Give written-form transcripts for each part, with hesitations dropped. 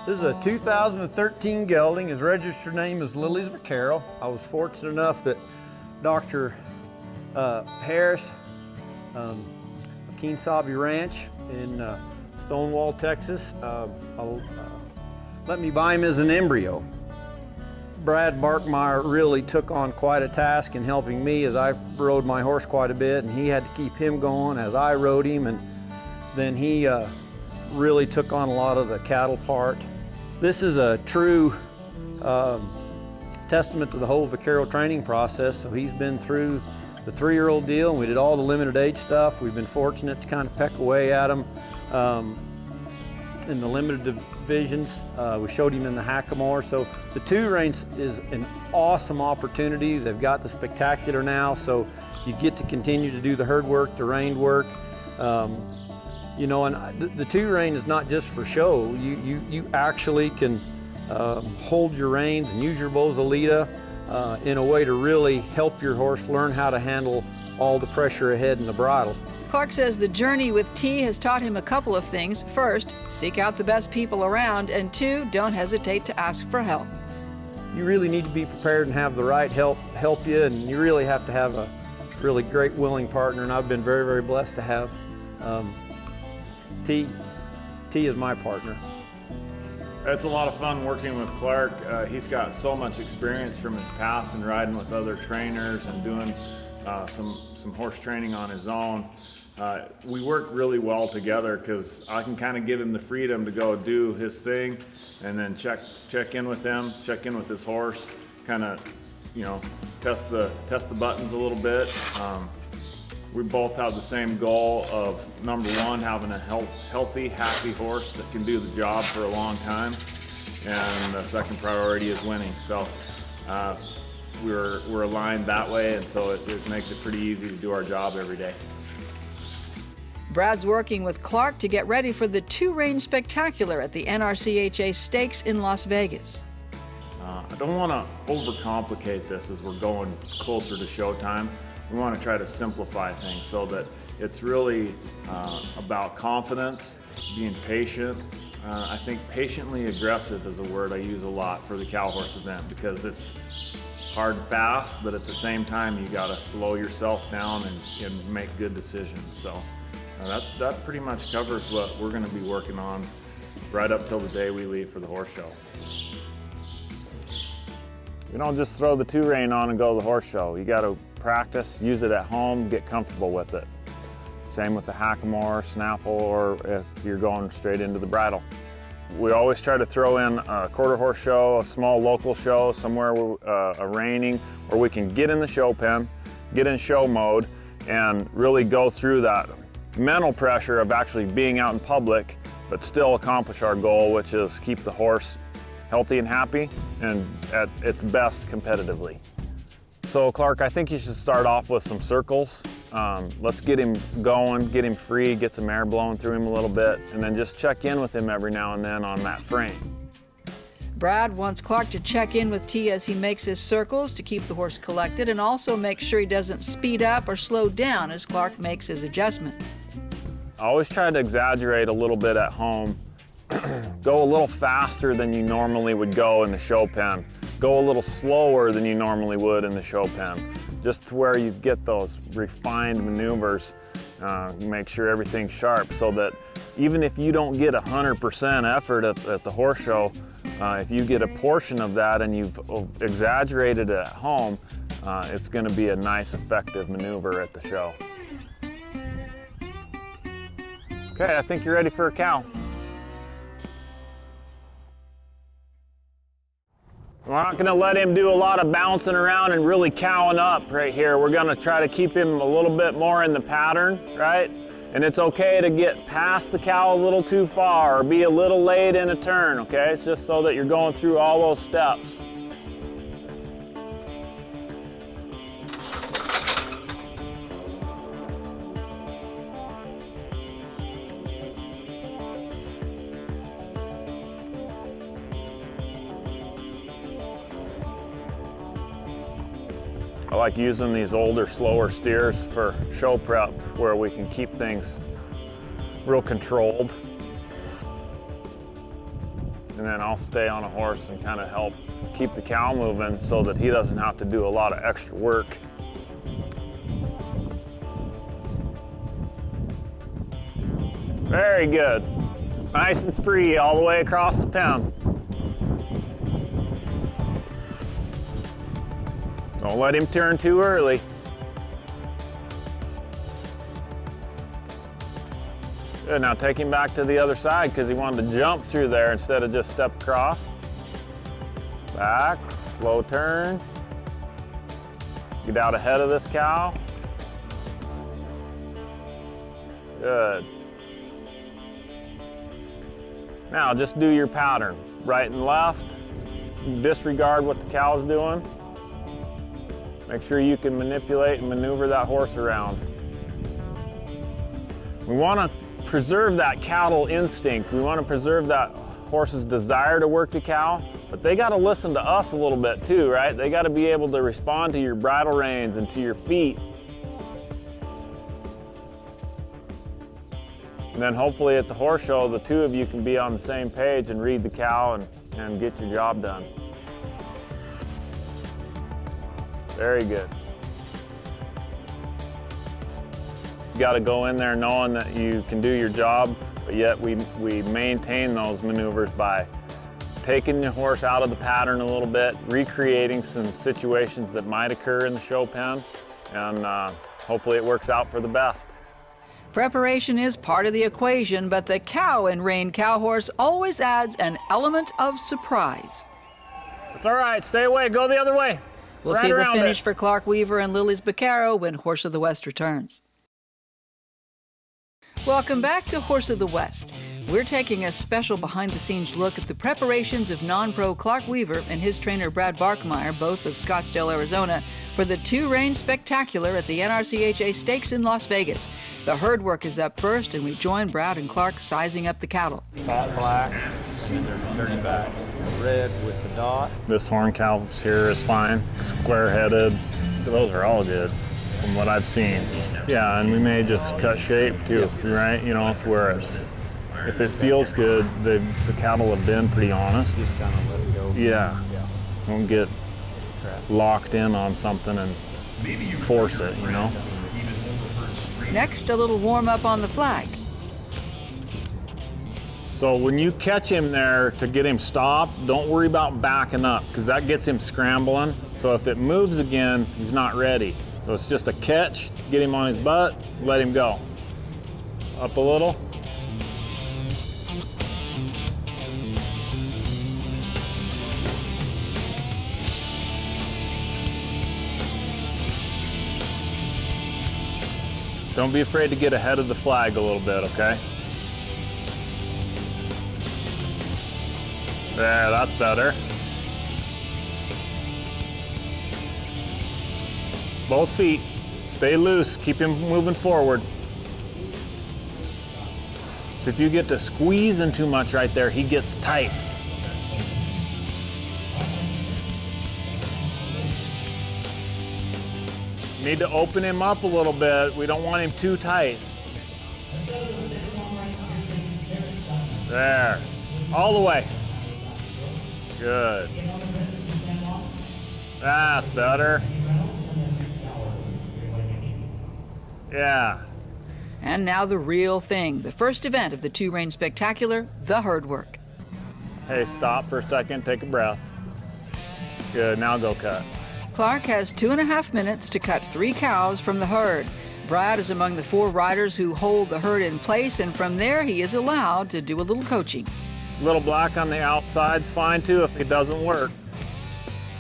This is a 2013 gelding. His registered name is Lily's Vaquero. I was fortunate enough that Dr. Harris of Keensabe Ranch in Stonewall, Texas, let me buy him as an embryo. Brad Barkemeyer really took on quite a task in helping me as I rode my horse quite a bit, and he had to keep him going as I rode him, and then he really took on a lot of the cattle part. This is a true testament to the whole vaquero training process. So he's been through the 3-year-old deal, and we did all the limited age stuff. We've been fortunate to kind of peck away at him in the limited divisions. We showed him in the Hackamore. So the 2-rein is an awesome opportunity. They've got the spectacular now, so you get to continue to do the herd work, the reined work. You know, and the 2-rein is not just for show. You actually can hold your reins and use your bozalita in a way to really help your horse learn how to handle all the pressure ahead in the bridles. Clark says the journey with T has taught him a couple of things. First, seek out the best people around, and 2, don't hesitate to ask for help. You really need to be prepared and have the right help you, and you really have to have a really great, willing partner, and I've been very, very blessed to have T is my partner. It's a lot of fun working with Clark. He's got so much experience from his past and riding with other trainers and doing some horse training on his own. We work really well together because I can kind of give him the freedom to go do his thing and then check in with him, check in with his horse, kind of, you know, test the buttons a little bit. We both have the same goal of, number one, having a healthy, happy horse that can do the job for a long time, and the second priority is winning. So we're aligned that way, and so it makes it pretty easy to do our job every day. Brad's working with Clark to get ready for the 2-rein spectacular at the NRCHA Stakes in Las Vegas. I don't want to overcomplicate this as we're going closer to showtime. We want to try to simplify things so that it's really about confidence, being patient. I think patiently aggressive is a word I use a lot for the cow horse event because it's hard and fast, but at the same time you got to slow yourself down and make good decisions. So that pretty much covers what we're going to be working on right up till the day we leave for the horse show. We don't just throw the 2-rein on and go to the horse show. You got to practice, use it at home, get comfortable with it. Same with the Hackamore, Snaffle, or if you're going straight into the bridle. We always try to throw in a quarter horse show, a small local show, somewhere a reining, where we can get in the show pen, get in show mode, and really go through that mental pressure of actually being out in public, but still accomplish our goal, which is keep the horse healthy and happy and at its best competitively. So Clark, I think you should start off with some circles. Let's get him going, get him free, get some air blowing through him a little bit, and then just check in with him every now and then on that frame. Brad wants Clark to check in with T as he makes his circles to keep the horse collected and also make sure he doesn't speed up or slow down as Clark makes his adjustment. I always try to exaggerate a little bit at home. Go a little faster than you normally would go in the show pen. Go a little slower than you normally would in the show pen. Just to where you get those refined maneuvers, make sure everything's sharp so that even if you don't get 100% effort at the horse show, if you get a portion of that and you've exaggerated it at home, it's going to be a nice, effective maneuver at the show. Okay, I think you're ready for a cow. We're not going to let him do a lot of bouncing around and really cowing up right here. We're going to try to keep him a little bit more in the pattern, right? And it's okay to get past the cow a little too far or be a little late in a turn, okay? It's just so that you're going through all those steps. I like using these older, slower steers for show prep where we can keep things real controlled. and then I'll stay on a horse and kind of help keep the cow moving so that he doesn't have to do a lot of extra work. Very good. Nice and free all the way across the pen. Don't let him turn too early. Good, now take him back to the other side because he wanted to jump through there instead of just step across. Back, slow turn. Get out ahead of this cow. Good. Now just do your pattern, right and left. Disregard what the cow's doing. Make sure you can manipulate and maneuver that horse around. We want to preserve that cattle instinct. We want to preserve that horse's desire to work the cow, but they got to listen to us a little bit too, right? They got to be able to respond to your bridle reins and to your feet. And then hopefully at the horse show, the two of you can be on the same page and read the cow and get your job done. Very good. You got to go in there knowing that you can do your job, but yet we maintain those maneuvers by taking the horse out of the pattern a little bit, recreating some situations that might occur in the show pen, and hopefully it works out for the best. Preparation is part of the equation, but the cow in Rein Cow Horse always adds an element of surprise. It's all right, stay away, go the other way. We'll Right see the around finish it. for Clark Weaver and Lily's Beccaro when Horse of the West returns. Welcome back to Horse of the West. We're taking a special behind-the-scenes look at the preparations of non-pro Clark Weaver and his trainer Brad Barkemeyer, both of Scottsdale, Arizona, for the two-rein spectacular at the NRCHA Stakes in Las Vegas. The herd work is up first, and we join Brad and Clark sizing up the cattle. Fat black, and they're dirty back. Red with the dot. This horn cow here is fine, square-headed. Those are all good from what I've seen. Yeah, and we may just cut shape too, right? You know, it's where it's, if it feels good, the cattle have been pretty honest. Just kind of let it go. Yeah. Don't get locked in on something and force it, you know? Next, a little warm-up on the flag. So when you catch him there to get him stopped, don't worry about backing up because that gets him scrambling. So if it moves again, he's not ready. So it's just a catch, get him on his butt, let him go. Up a little. Don't be afraid to get ahead of the flag a little bit, okay? There, that's better. Both feet, stay loose, keep him moving forward. So if you get to squeezing too much right there, he gets tight. Need to open him up a little bit. We don't want him too tight. There, all the way. Good. That's better. Yeah. And now the real thing, the first event of the two-rein spectacular, the herd work. Hey, stop for a second, take a breath. Good, now go cut. Clark has 2.5 minutes to cut 3 cows from the herd. Brad is among the 4 riders who hold the herd in place, and from there he is allowed to do a little coaching. Little black on the outside's fine too if it doesn't work.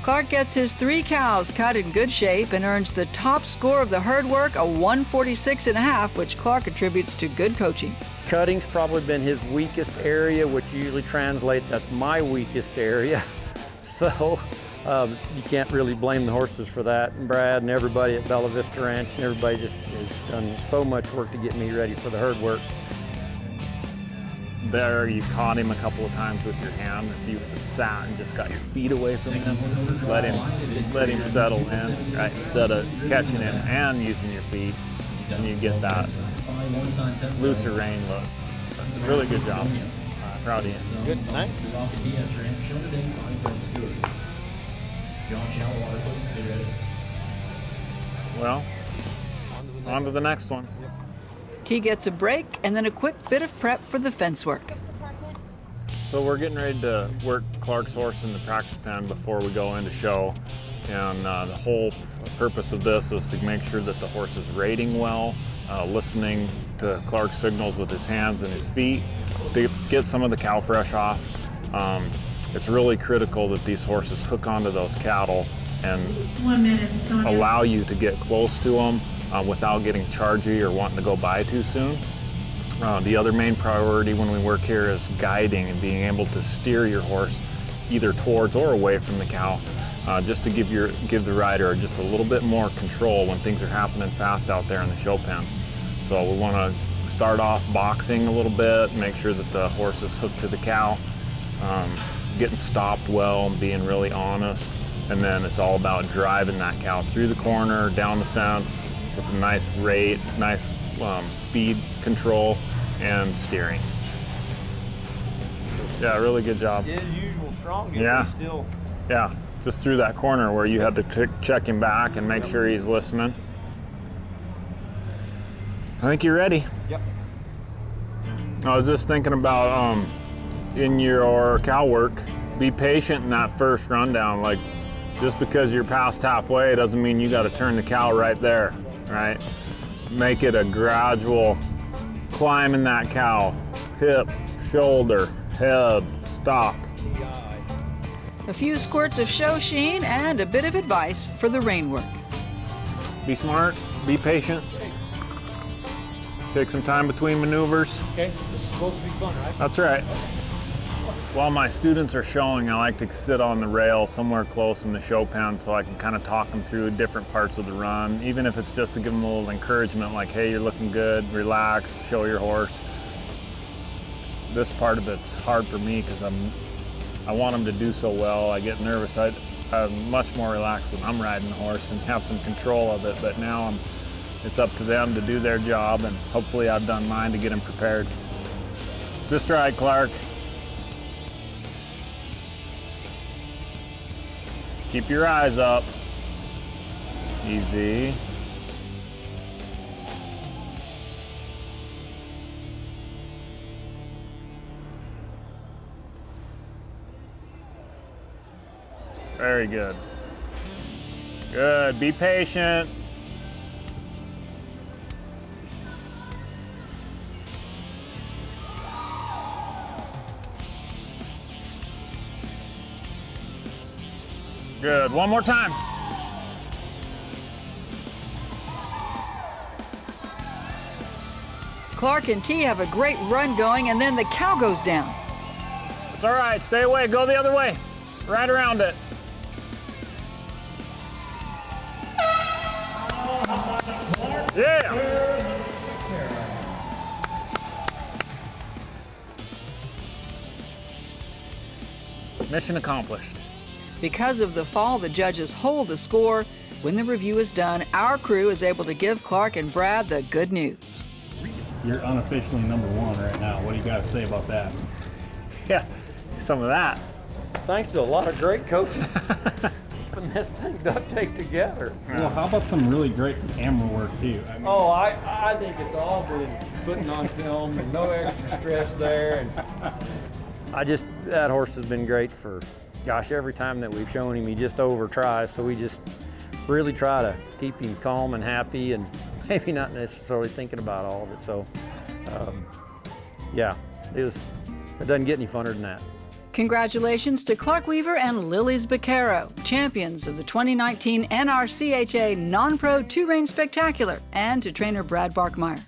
Clark gets his 3 cows cut in good shape and earns the top score of the herd work, a 146.5, which Clark attributes to good coaching. Cutting's probably been his weakest area, which usually translates, that's my weakest area. So you can't really blame the horses for that. And Brad and everybody at Bella Vista Ranch and everybody just has done so much work to get me ready for the herd work. There, you caught him a couple of times with your hand. If you sat and just got your feet away from him, let him settle in, right? Instead of catching him and using your feet, and you get that looser rein look. Really good job. Proud of you. Good. Thanks. Well, on to the next one. T gets a break and then a quick bit of prep for the fence work. So we're getting ready to work Clark's horse in the practice pen before we go into show. And the whole purpose of this is to make sure that the horse is rating well, listening to Clark's signals with his hands and his feet to get some of the cow fresh off. It's really critical that these horses hook onto those cattle and allow you to get close to them without getting chargy or wanting to go by too soon. The other main priority when we work here is guiding and being able to steer your horse either towards or away from the cow, just to give the rider just a little bit more control when things are happening fast out there in the show pen. So we want to start off boxing a little bit, make sure that the horse is hooked to the cow, getting stopped well and being really honest, and then it's all about driving that cow through the corner, down the fence with a nice rate, nice speed control and steering. Yeah, really good job. His usual strong game, Yeah. still. Yeah, just through that corner where you had to check him back and make sure he's listening. I think you're ready. Yep. I was just thinking about in your cow work, be patient in that first rundown. Like, just because you're past halfway doesn't mean you got to turn the cow right there, right? Make it a gradual climb in that cow. Hip, shoulder, head, stop. A few squirts of show sheen and a bit of advice for the rein work. Be smart, be patient. Take some time between maneuvers. Okay. This is supposed to be fun, right? That's right. While my students are showing, I like to sit on the rail somewhere close in the show pen so I can kind of talk them through different parts of the run, even if it's just to give them a little encouragement like, hey, you're looking good, relax, show your horse. This part of it's hard for me because I want them to do so well. I get nervous. I'm much more relaxed when I'm riding the horse and have some control of it, but now it's up to them to do their job, and hopefully I've done mine to get them prepared. Just right, Clark. Keep your eyes up. Easy. Very good. Good. Be patient. Good. One more time. Clark and T have a great run going, and then the cow goes down. It's all right. Stay away. Go the other way. Right around it. Yeah. Mission accomplished. Because of the fall, the judges hold the score. When the review is done, our crew is able to give Clark and Brad the good news. You're unofficially number one right now. What do you got to say about that? Yeah, some of that. Thanks to a lot of great coaching. Putting this thing duct taped together. Well, how about some really great camera work too? I mean, Oh, I think it's all been putting on film and no extra stress there. And that horse has been great for, gosh, every time that we've shown him, he just over tries. So we just really try to keep him calm and happy and maybe not necessarily thinking about all of it. So, yeah, it doesn't get any funner than that. Congratulations to Clark Weaver and Lily's Beccaro, champions of the 2019 NRCHA Non-Pro 2-Rein Spectacular, and to trainer Brad Barkemeyer.